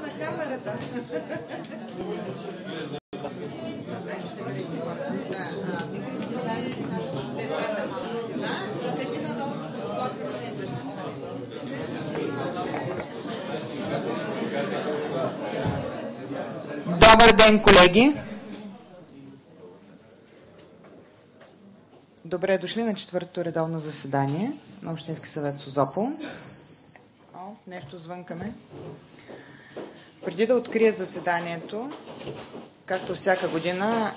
на камерата. Добър ден, колеги! Добре дошли на четвъртото редовно заседание на Общински съвет Созопол. Нещо звънкаме. Преди да открия заседанието, както всяка година,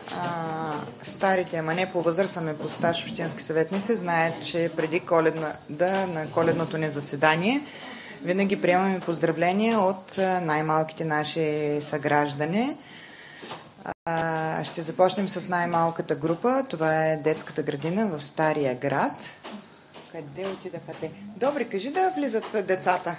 старите, ама не по възраст, ами по стаж общински съветници знаят, че преди на коледното ни заседание винаги приемаме поздравления от най-малките наши съграждани. Ще започнем с най-малката група. Това е детската градина в Стария град. Къде отидаха те? Добре, кажи да влизат децата.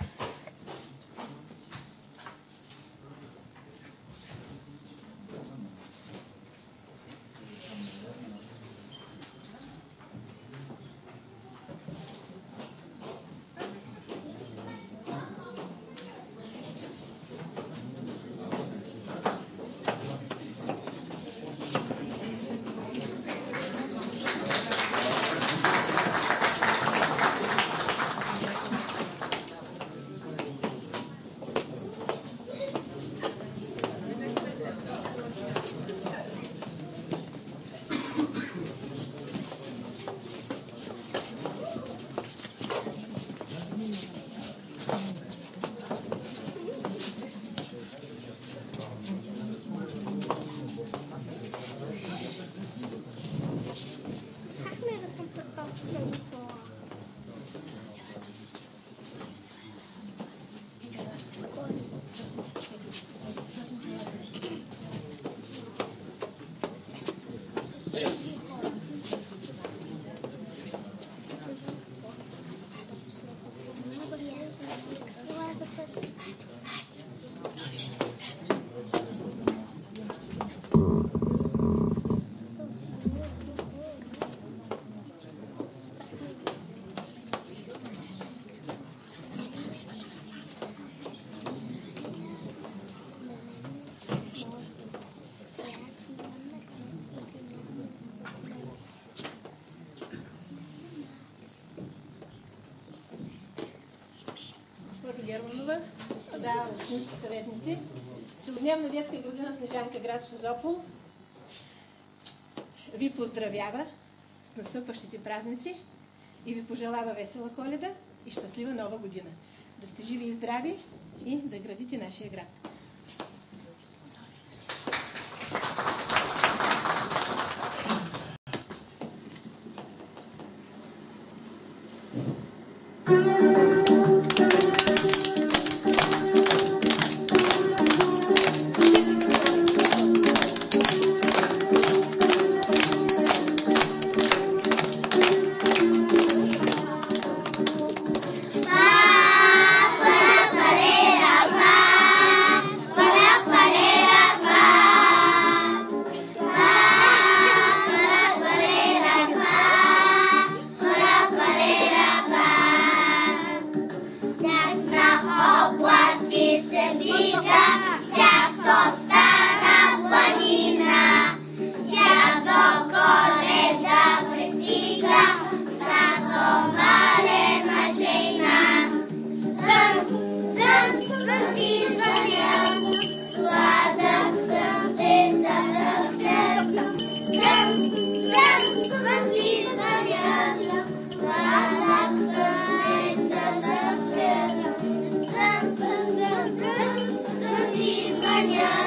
Германова, общински съветници. Целодневна детска градина Снежанка, град Созопол ви поздравява с настъпващите празници и ви пожелава весела Коледа и щастлива нова година. Да сте живи и здрави и да градите нашия град. Yeah.